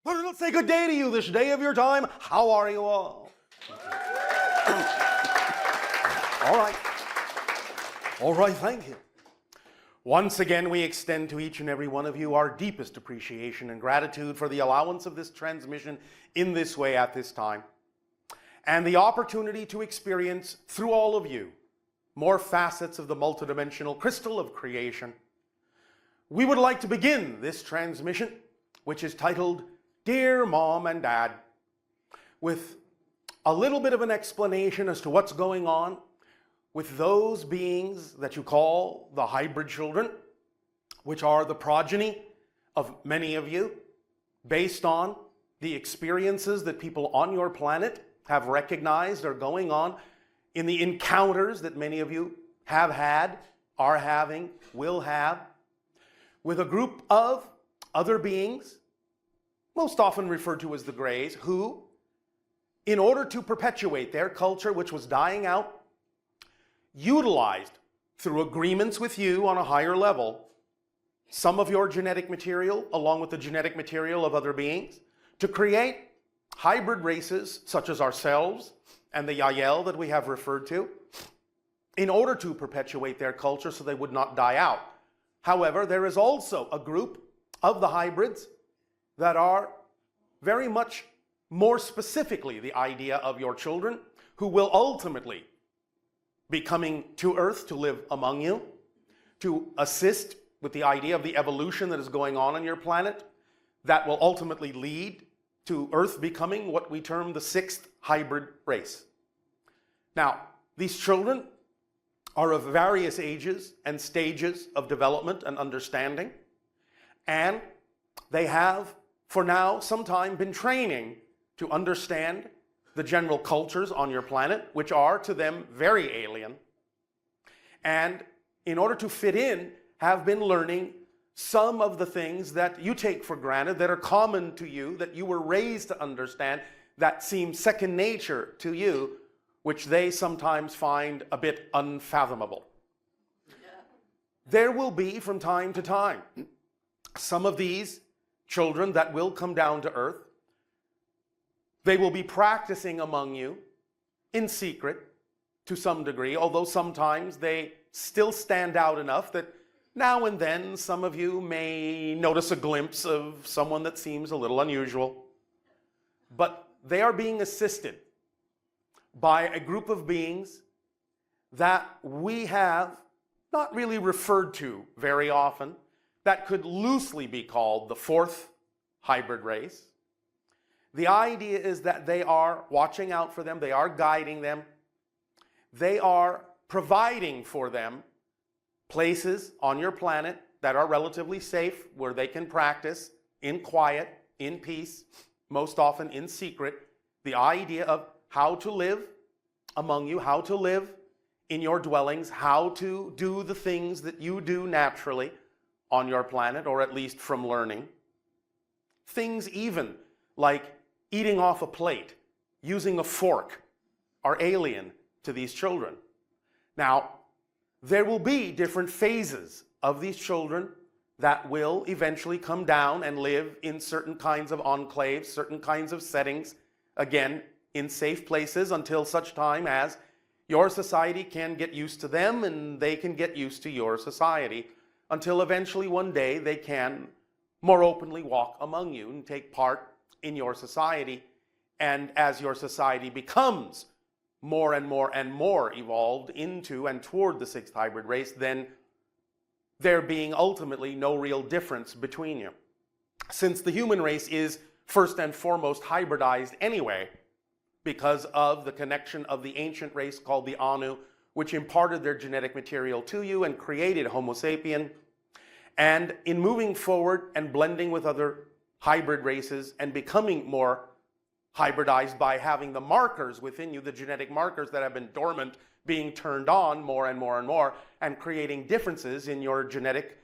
Well, let's say good day to you this day of your time. How are you all? All right. All right, thank you. Once again, we extend to each and every one of you our deepest appreciation and gratitude for the allowance of this transmission in this way at this time, and the opportunity to experience through all of you more facets of the multidimensional crystal of creation. We would like to begin this transmission, which is titled Dear Mom and Dad, with a little bit of an explanation as to what's going on with those beings that you call the hybrid children, which are the progeny of many of you, based on the experiences that people on your planet have recognized are going on in the encounters that many of you have had, are having, will have, with a group of other beings, most often referred to as the Greys, who, in order to perpetuate their culture, which was dying out, utilized, through agreements with you on a higher level, some of your genetic material, along with the genetic material of other beings, to create hybrid races such as ourselves and the Yael that we have referred to, in order to perpetuate their culture so they would not die out. However, there is also a group of the hybrids that are very much more specifically the idea of your children, who will ultimately be coming to Earth to live among you, to assist with the idea of the evolution that is going on your planet, that will ultimately lead to Earth becoming what we term the sixth hybrid race. Now, these children are of various ages and stages of development and understanding, and they have, for now, some time been training to understand the general cultures on your planet, which are to them very alien, and in order to fit in, have been learning some of the things that you take for granted, that are common to you, that you were raised to understand, that seem second nature to you, which they sometimes find a bit unfathomable. There will be, from time to time, some of these children that will come down to Earth. They will be practicing among you in secret to some degree, although sometimes they still stand out enough that now and then some of you may notice a glimpse of someone that seems a little unusual. But they are being assisted by a group of beings that we have not really referred to very often, that could loosely be called the fourth hybrid race. The idea is that they are watching out for them, they are guiding them, they are providing for them places on your planet that are relatively safe, where they can practice in quiet, in peace, most often in secret, the idea of how to live among you, how to live in your dwellings, how to do the things that you do naturally on your planet, or at least from learning. Things even like eating off a plate, using a fork, are alien to these children. Now, there will be different phases of these children that will eventually come down and live in certain kinds of enclaves, certain kinds of settings, again, in safe places, until such time as your society can get used to them and they can get used to your society, until eventually one day they can more openly walk among you and take part in your society. And as your society becomes more and more and more evolved into and toward the sixth hybrid race, then there being ultimately no real difference between you. Since the human race is first and foremost hybridized anyway, because of the connection of the ancient race called the Anu, which imparted their genetic material to you and created Homo sapien. And in moving forward and blending with other hybrid races and becoming more hybridized by having the markers within you, the genetic markers that have been dormant, being turned on more and more and more, and creating differences in your genetic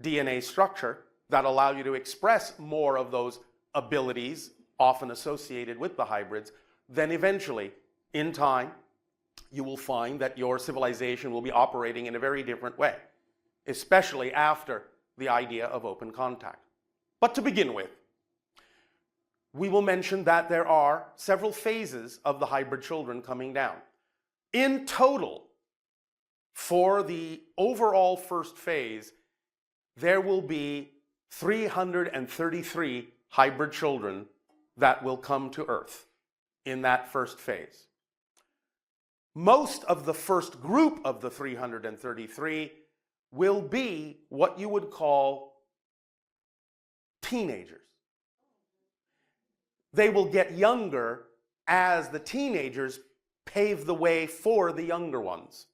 DNA structure that allow you to express more of those abilities often associated with the hybrids, then eventually, in time, you will find that your civilization will be operating in a very different way, especially after the idea of open contact. But to begin with, we will mention that there are several phases of the hybrid children coming down. In total, for the overall first phase, there will be 333 hybrid children that will come to Earth in that first phase. Most of the first group of the 333 will be what you would call teenagers. They will get younger as the teenagers pave the way for the younger ones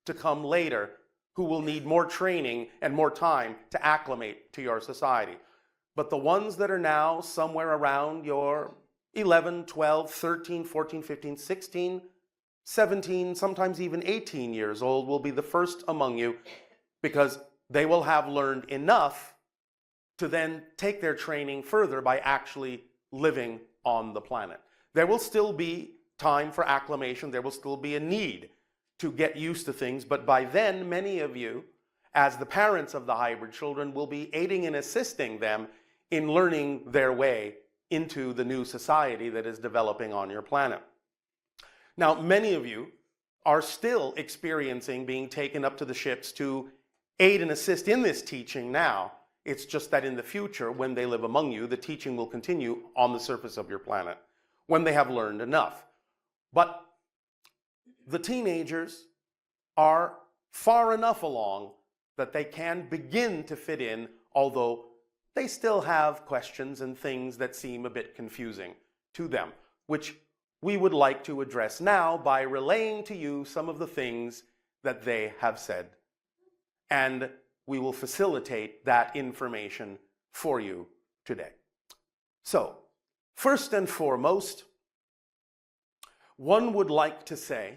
to come later, who will need more training and more time to acclimate to your society. But the ones that are now somewhere around your 11, 12, 13, 14, 15, 16, 17, sometimes even 18 years old will be the first among you, because they will have learned enough to then take their training further by actually living on the planet. There will still be time for acclimation. There will still be a need to get used to things. But by then, many of you, as the parents of the hybrid children, will be aiding and assisting them in learning their way into the new society that is developing on your planet. Now, many of you are still experiencing being taken up to the ships to aid and assist in this teaching now. It's just that in the future, when they live among you, the teaching will continue on the surface of your planet when they have learned enough. But the teenagers are far enough along that they can begin to fit in, although they still have questions and things that seem a bit confusing to them, which we would like to address now by relaying to you some of the things that they have said. And we will facilitate that information for you today. So, first and foremost, one would like to say,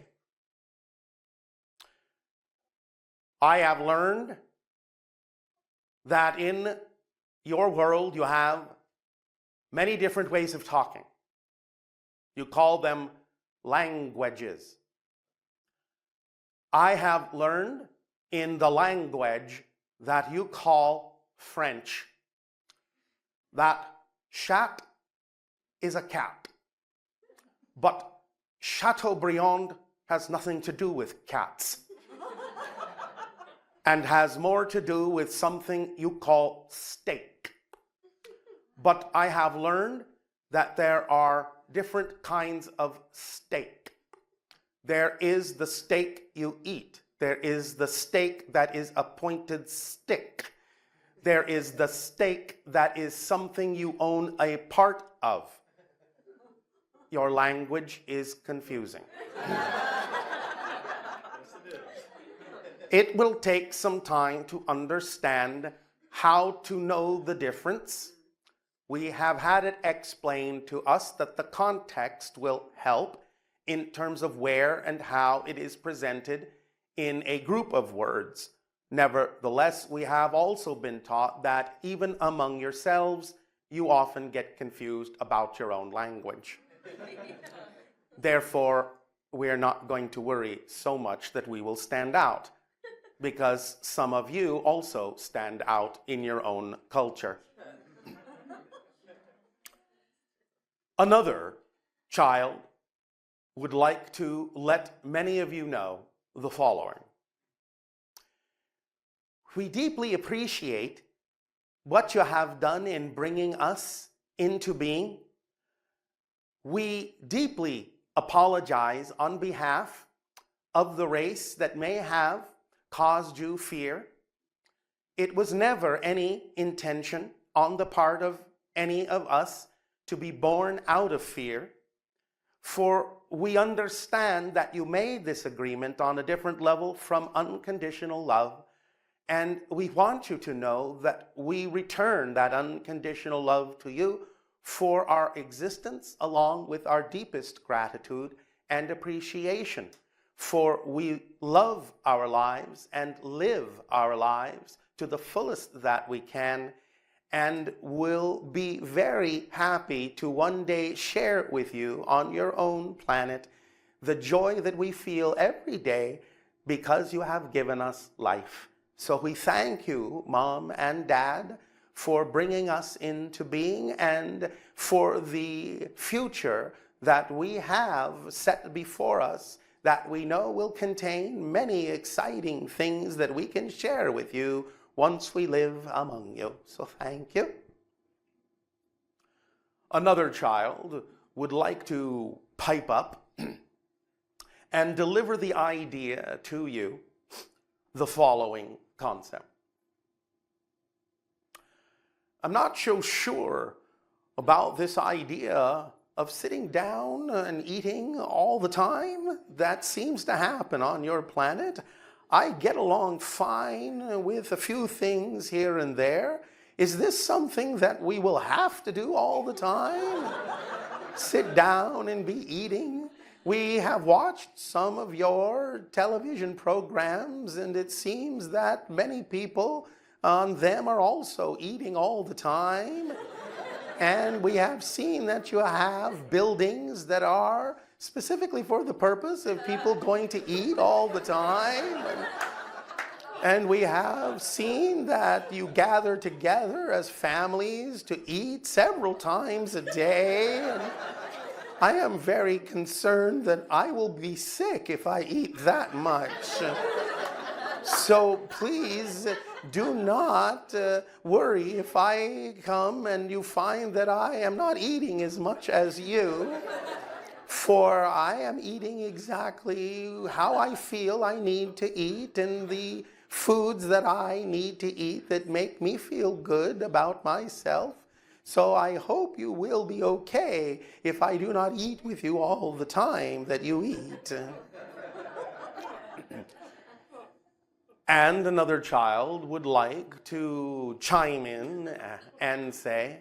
I have learned that in your world you have many different ways of talking. You call them languages. I have learned in the language that you call French that chat is a cat, but Chateaubriand has nothing to do with cats and has more to do with something you call steak. But I have learned that there are different kinds of steak. There is the steak you eat. There is the steak that is a pointed stick. There is the steak that is something you own a part of. Your language is confusing. It will take some time to understand how to know the difference. We have had it explained to us that the context will help in terms of where and how it is presented in a group of words. Nevertheless, we have also been taught that even among yourselves, you often get confused about your own language. Therefore, we're not going to worry so much that we will stand out, because some of you also stand out in your own culture. Another child would like to let many of you know the following. We deeply appreciate what you have done in bringing us into being. We deeply apologize on behalf of the race that may have caused you fear. It was never any intention on the part of any of us to be born out of fear, for we understand that you made this agreement on a different level from unconditional love, and we want you to know that we return that unconditional love to you for our existence, along with our deepest gratitude and appreciation. For we love our lives and live our lives to the fullest that we can, and will be very happy to one day share with you on your own planet the joy that we feel every day because you have given us life. So we thank you, Mom and Dad, for bringing us into being and for the future that we have set before us, that we know will contain many exciting things that we can share with you once we live among you. So thank you. Another child would like to pipe up and deliver the idea to you, the following concept. I'm not so sure about this idea of sitting down and eating all the time. That seems to happen on your planet. I get along fine with a few things here and there. Is this something that we will have to do all the time? Sit down and be eating? We have watched some of your television programs, and it seems that many people on them are also eating all the time. And we have seen that you have buildings that are specifically for the purpose of people going to eat all the time. And we have seen that you gather together as families to eat several times a day. And I am very concerned that I will be sick if I eat that much. So please do not worry if I come and you find that I am not eating as much as you, for I am eating exactly how I feel I need to eat and the foods that I need to eat that make me feel good about myself. So I hope you will be okay if I do not eat with you all the time that you eat. And another child would like to chime in and say,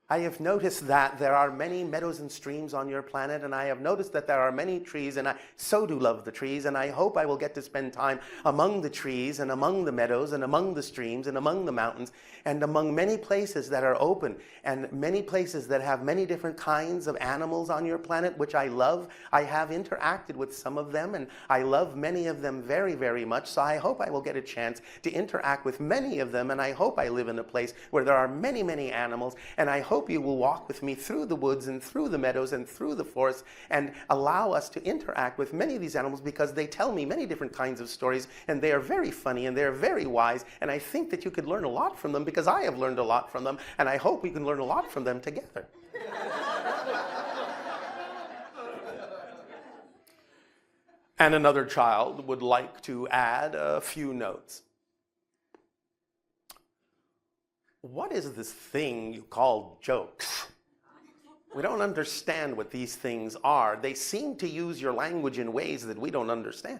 I have noticed that there are many meadows and streams on your planet, and I have noticed that there are many trees, and I so do love the trees, and I hope I will get to spend time among the trees and among the meadows and among the streams and among the mountains and among many places that are open and many places that have many different kinds of animals on your planet, which I love. I have interacted with some of them, and I love many of them very, very much, so I hope I will get a chance to interact with many of them, and I hope I live in a place where there are many, many animals, and I hope you will walk with me through the woods and through the meadows and through the forests and allow us to interact with many of these animals, because they tell me many different kinds of stories, and they are very funny and they're very wise, and I think that you could learn a lot from them because I have learned a lot from them, and I hope we can learn a lot from them together. And another child would like to add a few notes. What is this thing you call jokes? We don't understand what these things are. They seem to use your language in ways that we don't understand.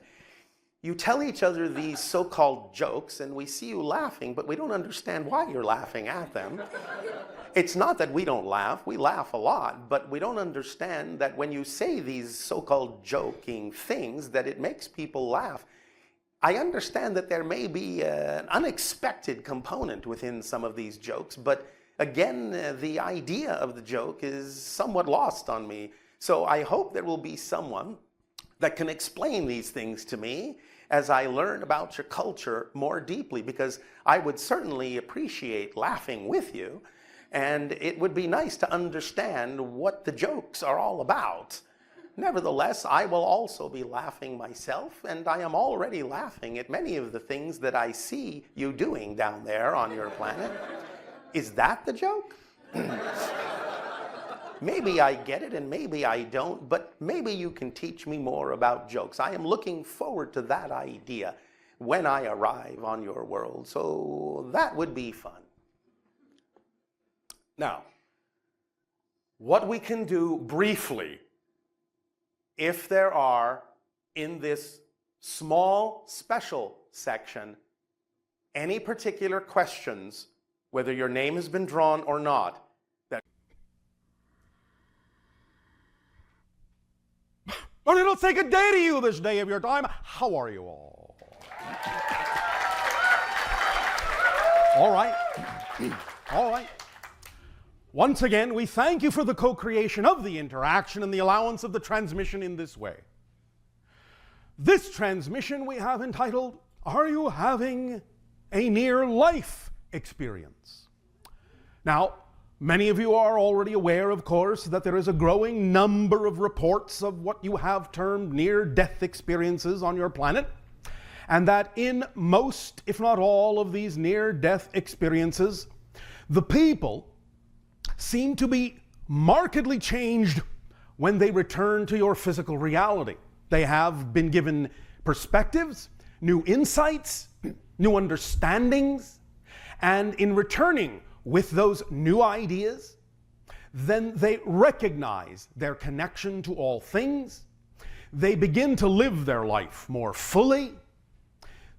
You tell each other these so-called jokes, and we see you laughing, but we don't understand why you're laughing at them. It's not that we don't laugh. We laugh a lot, but we don't understand that when you say these so-called joking things, that it makes people laugh. I understand that there may be an unexpected component within some of these jokes, but again, the idea of the joke is somewhat lost on me. So I hope there will be someone that can explain these things to me as I learn about your culture more deeply, because I would certainly appreciate laughing with you, and it would be nice to understand what the jokes are all about. Nevertheless, I will also be laughing myself, and I am already laughing at many of the things that I see you doing down there on your planet. Is that the joke? Maybe I get it and maybe I don't, but maybe you can teach me more about jokes. I am looking forward to that idea when I arrive on your world, so that would be fun. Now, what we can do briefly, if there are, in this small special section, any particular questions, whether your name has been drawn or not, But it'll take a day to you this day of your time. How are you all? All right. All right. Once again, we thank you for the co-creation of the interaction and the allowance of the transmission in this way. This transmission we have entitled, Are You Having a Near Life experience. Now, many of you are already aware, of course, that there is a growing number of reports of what you have termed near-death experiences on your planet, and that in most, if not all, of these near-death experiences, the people seem to be markedly changed when they return to your physical reality. They have been given perspectives, new insights, new understandings, and in returning with those new ideas, then they recognize their connection to all things. They begin to live their life more fully.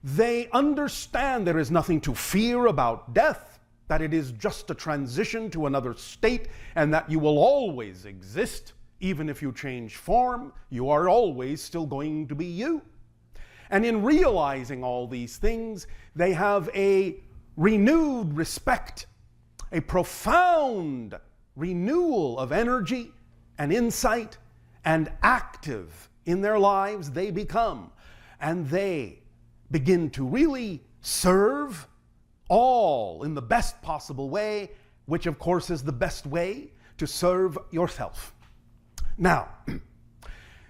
They understand there is nothing to fear about death, that it is just a transition to another state, and that you will always exist. Even if you change form, you are always still going to be you. And in realizing all these things, they have a renewed respect, a profound renewal of energy and insight, and active in their lives they become. And they begin to really serve all in the best possible way, which of course is the best way to serve yourself. Now,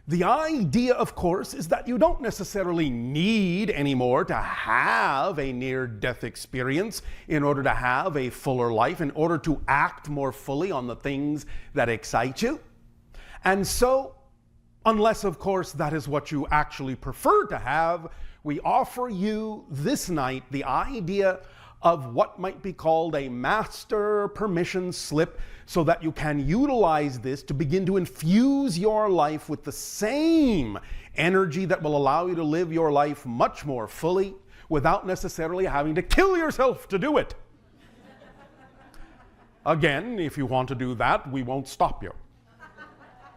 the idea, of course, is that you don't necessarily need anymore to have a near-death experience in order to have a fuller life, in order to act more fully on the things that excite you. And so, unless, of course, that is what you actually prefer to have, we offer you this night the idea of what might be called a master permission slip, so that you can utilize this to begin to infuse your life with the same energy that will allow you to live your life much more fully without necessarily having to kill yourself to do it. Again, if you want to do that, we won't stop you.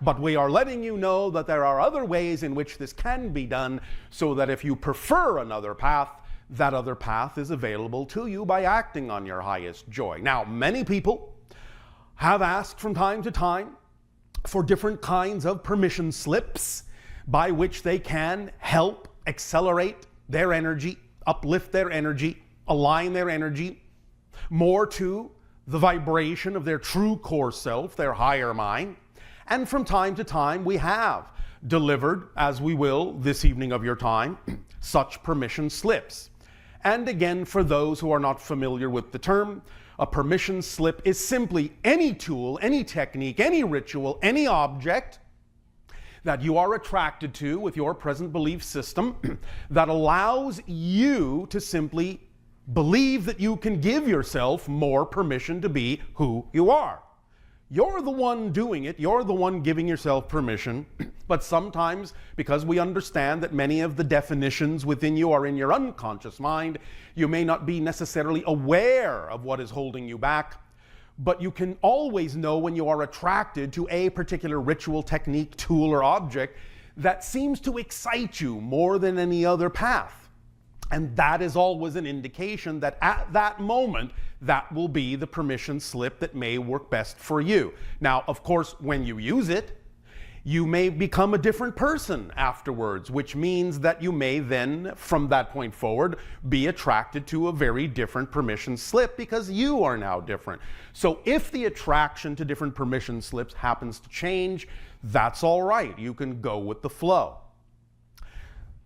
But we are letting you know that there are other ways in which this can be done, so that if you prefer another path, that other path is available to you by acting on your highest joy. Now, many people have asked from time to time for different kinds of permission slips by which they can help accelerate their energy, uplift their energy, align their energy more to the vibration of their true core self, their higher mind. And from time to time, we have delivered, as we will this evening of your time, such permission slips. And again, for those who are not familiar with the term, a permission slip is simply any tool, any technique, any ritual, any object that you are attracted to with your present belief system that allows you to simply believe that you can give yourself more permission to be who you are. You're the one doing it, you're the one giving yourself permission, but sometimes, because we understand that many of the definitions within you are in your unconscious mind, you may not be necessarily aware of what is holding you back, but you can always know when you are attracted to a particular ritual, technique, tool, or object that seems to excite you more than any other path. And that is always an indication that at that moment, that will be the permission slip that may work best for you. Now, of course, when you use it, you may become a different person afterwards, which means that you may then, from that point forward, be attracted to a very different permission slip because you are now different. So if the attraction to different permission slips happens to change, that's all right. You can go with the flow.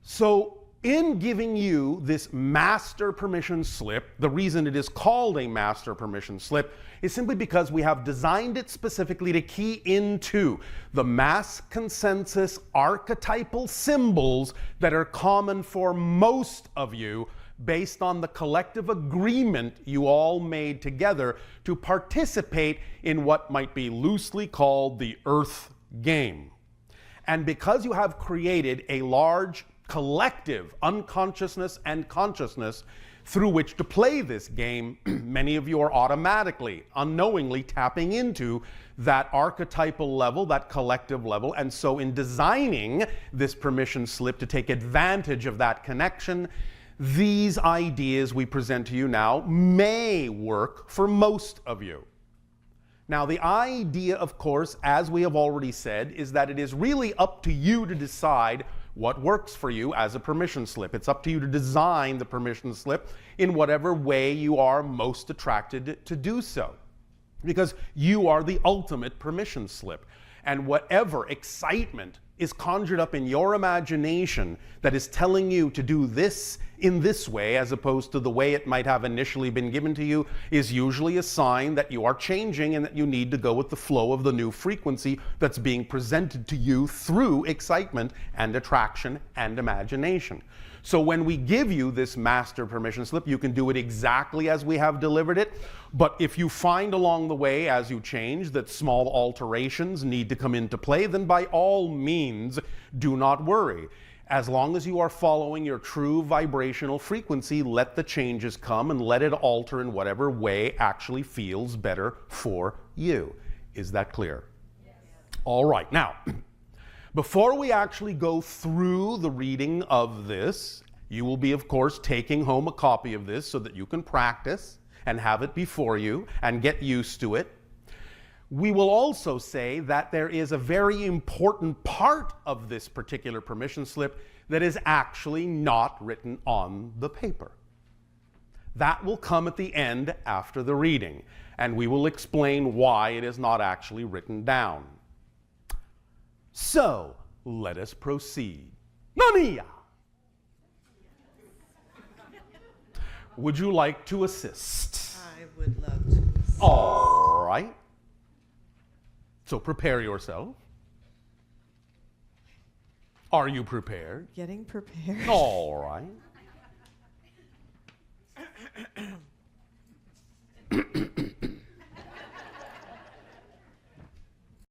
So in giving you this master permission slip, the reason it is called a master permission slip is simply because we have designed it specifically to key into the mass consensus archetypal symbols that are common for most of you based on the collective agreement you all made together to participate in what might be loosely called the Earth game. And because you have created a large collective unconsciousness and consciousness through which to play this game, many of you are automatically, unknowingly tapping into that archetypal level, that collective level. And so in designing this permission slip to take advantage of that connection, these ideas we present to you now may work for most of you. Now, the idea, of course, as we have already said, is that it is really up to you to decide what works for you as a permission slip. It's up to you to design the permission slip in whatever way you are most attracted to do so. Because you are the ultimate permission slip. And whatever excitement is conjured up in your imagination that is telling you to do this in this way as opposed to the way it might have initially been given to you is usually a sign that you are changing and that you need to go with the flow of the new frequency that's being presented to you through excitement and attraction and imagination. So when we give you this master permission slip, you can do it exactly as we have delivered it. But if you find along the way as you change that small alterations need to come into play, then by all means, do not worry. As long as you are following your true vibrational frequency, let the changes come and let it alter in whatever way actually feels better for you. Is that clear? Yes. All right. Now, before we actually go through the reading of this, you will be, of course, taking home a copy of this so that you can practice and have it before you and get used to it. We will also say that there is a very important part of this particular permission slip that is actually not written on the paper. That will come at the end after the reading, and we will explain why it is not actually written down. So, let us proceed. Nania! Would you like to assist? I would love to assist. All right. So prepare yourself. Are you prepared? Getting prepared. All right.